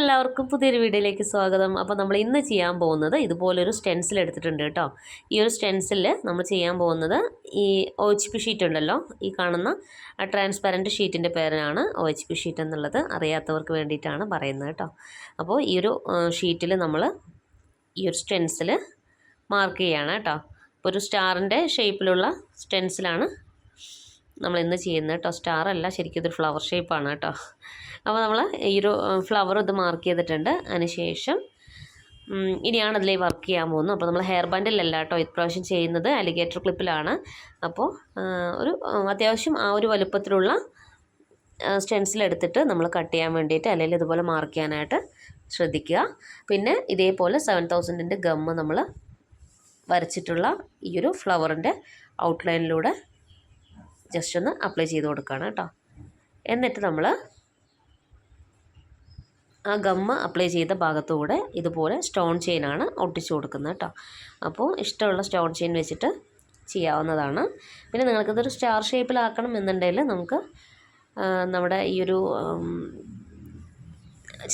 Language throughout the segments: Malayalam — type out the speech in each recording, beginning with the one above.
എല്ലാവർക്കും പുതിയൊരു വീഡിയോയിലേക്ക് സ്വാഗതം. അപ്പോൾ നമ്മൾ ഇന്ന് ചെയ്യാൻ പോകുന്നത് ഇതുപോലൊരു സ്റ്റെൻസിൽ എടുത്തിട്ടുണ്ട് കേട്ടോ. ഈ ഒരു സ്റ്റെൻസിൽ നമ്മൾ ചെയ്യാൻ പോകുന്നത് ഈ OHP ഷീറ്റ് ഉണ്ടല്ലോ, ഈ കാണുന്ന ട്രാൻസ്പെറൻറ്റ് ഷീറ്റിൻ്റെ പേരാണ് OHP ഷീറ്റ് എന്നുള്ളത്. അറിയാത്തവർക്ക് വേണ്ടിയിട്ടാണ് പറയുന്നത് കേട്ടോ. അപ്പോൾ ഈ ഒരു ഷീറ്റിൽ നമ്മൾ ഈ ഒരു സ്റ്റെൻസിൽ മാർക്ക് ചെയ്യാണ് കേട്ടോ. അപ്പോൾ ഒരു സ്റ്റാറിൻ്റെ ഷേപ്പിലുള്ള സ്റ്റെൻസിലാണ് നമ്മൾ ഇന്ന് ചെയ്യുന്നത് കേട്ടോ. സ്റ്റാർ അല്ല, ശരിക്കും ഇതൊരു ഫ്ലവർ ഷേപ്പാണ് കേട്ടോ. അപ്പോൾ നമ്മൾ ഈ ഒരു ഫ്ലവർ ഇത് മാർക്ക് ചെയ്തിട്ടുണ്ട്. അതിനുശേഷം ഇനിയാണ് അതിൽ വർക്ക് ചെയ്യാൻ പോകുന്നത്. അപ്പോൾ നമ്മൾ ഹെയർ ബാൻഡിലല്ല കേട്ടോ ഇപ്രാവശ്യം ചെയ്യുന്നത്, അലിഗേറ്റർ ക്ലിപ്പിലാണ്. അപ്പോൾ ഒരു അത്യാവശ്യം ആ ഒരു വലുപ്പത്തിലുള്ള സ്റ്റെൻസിലെടുത്തിട്ട് നമ്മൾ കട്ട് ചെയ്യാൻ വേണ്ടിയിട്ട് അല്ലെങ്കിൽ ഇതുപോലെ മാർക്ക് ചെയ്യാനായിട്ട് ശ്രദ്ധിക്കുക. പിന്നെ ഇതേപോലെ 7000ൻ്റെ ഗമ്മ് നമ്മൾ വരച്ചിട്ടുള്ള ഈ ഒരു ഫ്ലവറിൻ്റെ ഔട്ട്ലൈനിലൂടെ ജസ്റ്റ് ഒന്ന് അപ്ലൈ ചെയ്ത് കൊടുക്കുകയാണ് കേട്ടോ. എന്നിട്ട് നമ്മൾ ആ ഗമ്മ അപ്ലൈ ചെയ്ത ഭാഗത്തുകൂടെ ഇതുപോലെ സ്റ്റോൺ ചെയിനാണ് ഒട്ടിച്ചു കൊടുക്കുന്നത് കേട്ടോ. അപ്പോൾ ഇഷ്ടമുള്ള സ്റ്റോൺ ചെയിൻ വെച്ചിട്ട് ചെയ്യാവുന്നതാണ്. പിന്നെ നിങ്ങൾക്കിതൊരു സ്റ്റാർ ഷേപ്പിലാക്കണം എന്നുണ്ടെങ്കിൽ നമുക്ക് നമ്മുടെ ഈ ഒരു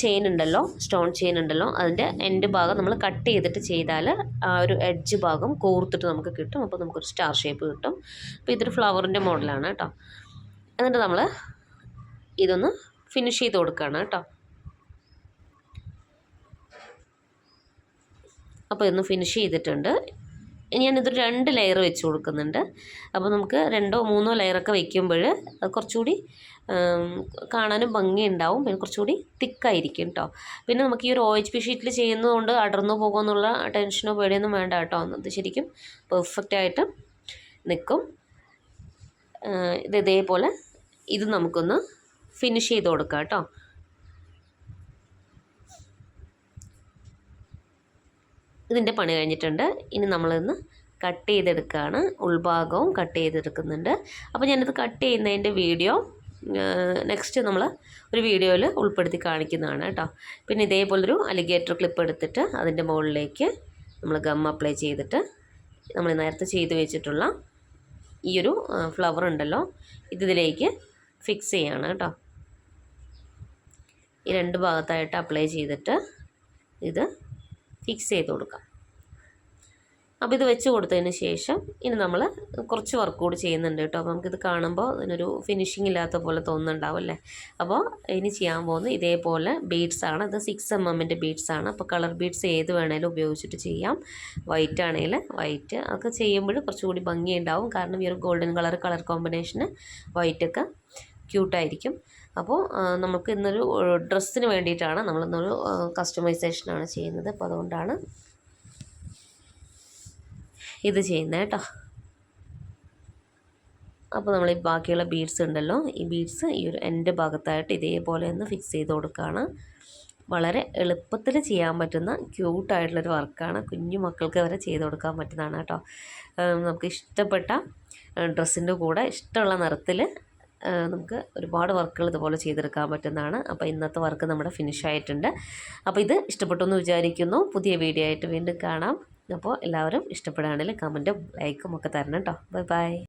ചെയിൻ ഉണ്ടല്ലോ, സ്റ്റോൺ ചെയിൻ ഉണ്ടല്ലോ, അതിൻ്റെ എൻഡ് ഭാഗം നമ്മൾ കട്ട് ചെയ്തിട്ട് ചെയ്താൽ ആ ഒരു എഡ്ജ് ഭാഗം കോർത്തിട്ട് നമുക്ക് കിട്ടും. അപ്പോൾ നമുക്കൊരു സ്റ്റാർ ഷേപ്പ് കിട്ടും. അപ്പോൾ ഇതൊരു ഫ്ലവറിൻ്റെ മോഡലാണ് കേട്ടോ. എന്നിട്ട് നമ്മൾ ഇതൊന്ന് ഫിനിഷ് ചെയ്ത് കൊടുക്കുകയാണ് കേട്ടോ. അപ്പോൾ ഇതൊന്ന് ഫിനിഷ് ചെയ്തിട്ടുണ്ട്. ഇനി ഞാനിതൊരു 2 ലെയർ വെച്ച് കൊടുക്കുന്നുണ്ട്. അപ്പോൾ നമുക്ക് 2ഓ 3ഓ ലെയറൊക്കെ വയ്ക്കുമ്പോൾ കുറച്ചുകൂടി കാണാനും ഭംഗിയുണ്ടാവും. പിന്നെ കുറച്ചുകൂടി തിക്കായിരിക്കും കേട്ടോ. പിന്നെ നമുക്ക് ഈ ഒരു OHP ഷീറ്റിൽ ചെയ്യുന്നതുകൊണ്ട് അടർന്നു പോകുമെന്നുള്ള ടെൻഷനോ പേടിയൊന്നും വേണ്ട കേട്ടോ. അത് ശരിക്കും പെർഫെക്റ്റായിട്ട് നിൽക്കും. ഇതേപോലെ ഇത് നമുക്കൊന്ന് ഫിനിഷ് ചെയ്ത് കൊടുക്കാം കേട്ടോ. ഇതിൻ്റെ പണി കഴിഞ്ഞിട്ടുണ്ട്. ഇനി നമ്മളിന്ന് കട്ട് ചെയ്തെടുക്കുകയാണ്. ഉൾഭാഗവും കട്ട് ചെയ്തെടുക്കുന്നുണ്ട്. അപ്പോൾ ഞാനിത് കട്ട് ചെയ്യുന്നതിൻ്റെ വീഡിയോ നെക്സ്റ്റ് നമ്മൾ ഒരു വീഡിയോയിൽ ഉൾപ്പെടുത്തി കാണിക്കുന്നതാണ് കേട്ടോ. പിന്നെ ഇതേപോലൊരു അലിഗേറ്റർ ക്ലിപ്പ് എടുത്തിട്ട് അതിൻ്റെ മുകളിലേക്ക് നമ്മൾ ഗം അപ്ലൈ ചെയ്തിട്ട് നമ്മൾ നേരത്തെ ചെയ്ത് വെച്ചിട്ടുള്ള ഈ ഒരു ഫ്ലവർ ഉണ്ടല്ലോ, ഇതിലേക്ക് ഫിക്സ് ചെയ്യാണ് കേട്ടോ. ഈ 2 ഭാഗത്തായിട്ട് അപ്ലൈ ചെയ്തിട്ട് ഇത് ഫിക്സ് ചെയ്ത് കൊടുക്കാം. അപ്പോൾ ഇത് വെച്ച് കൊടുത്തതിന് ശേഷം ഇനി നമ്മൾ കുറച്ച് വർക്ക് കൂടി ചെയ്യുന്നുണ്ട് കേട്ടോ. അപ്പോൾ നമുക്കിത് കാണുമ്പോൾ അതിനൊരു ഫിനിഷിംഗ് ഇല്ലാത്ത പോലെ തോന്നുന്നുണ്ടാവും അല്ലേ. അപ്പോൾ ഇനി ചെയ്യാൻ പോകുന്നത് ഇതേപോലെ ബീഡ്സാണ്. ഇത് 6mm ബീഡ്സാണ്. അപ്പോൾ കളർ ബീഡ്സ് ഏത് വേണേലും ഉപയോഗിച്ചിട്ട് ചെയ്യാം. വൈറ്റ് ആണെങ്കിൽ വൈറ്റ് ഒക്കെ ചെയ്യുമ്പോൾ കുറച്ചുകൂടി ഭംഗിയുണ്ടാവും. കാരണം ഈ ഒരു ഗോൾഡൻ കളർ കോമ്പിനേഷന് വൈറ്റൊക്കെ ക്യൂട്ടായിരിക്കും. അപ്പോൾ നമുക്ക് ഇന്നൊരു ഡ്രസ്സിന് വേണ്ടിയിട്ടാണ് നമ്മളിന്നൊരു കസ്റ്റമൈസേഷനാണ് ചെയ്യുന്നത്. അപ്പോൾ അതുകൊണ്ടാണ് ഇത് ചെയ്യുന്നത് കേട്ടോ. അപ്പോൾ നമ്മൾ ഈ ബാക്കിയുള്ള ബീഡ്സ് ഉണ്ടല്ലോ, ഈ ബീഡ്സ് ഈ ഒരു എൻ്റെ ഭാഗത്തായിട്ട് ഇതേപോലെ ഒന്ന് ഫിക്സ് ചെയ്ത് കൊടുക്കുകയാണ്. വളരെ എളുപ്പത്തിൽ ചെയ്യാൻ പറ്റുന്ന ക്യൂട്ടായിട്ടുള്ളൊരു വർക്കാണ്. കുഞ്ഞു മക്കൾക്ക് വരെ ചെയ്ത് കൊടുക്കാൻ പറ്റുന്നതാണ് കേട്ടോ. നമുക്ക് ഇഷ്ടപ്പെട്ട ഡ്രസ്സിൻ്റെ കൂടെ ഇഷ്ടമുള്ള നിറത്തിൽ നമുക്ക് ഒരുപാട് വർക്കുകൾ ഇതുപോലെ ചെയ്തെടുക്കാൻ പറ്റുന്നതാണ്. അപ്പോൾ ഇന്നത്തെ വർക്ക് നമ്മുടെ ഫിനിഷ് ആയിട്ടുണ്ട്. അപ്പോൾ ഇത് ഇഷ്ടപ്പെട്ടു എന്ന് വിചാരിക്കുന്നു. പുതിയ വീഡിയോ ആയിട്ട് വീണ്ടും കാണാം. അപ്പോൾ എല്ലാവരും ഇഷ്ടപ്പെടുകയാണെങ്കിൽ കമൻറ്റും ലൈക്കും ഒക്കെ തരണം കേട്ടോ. Bye bye.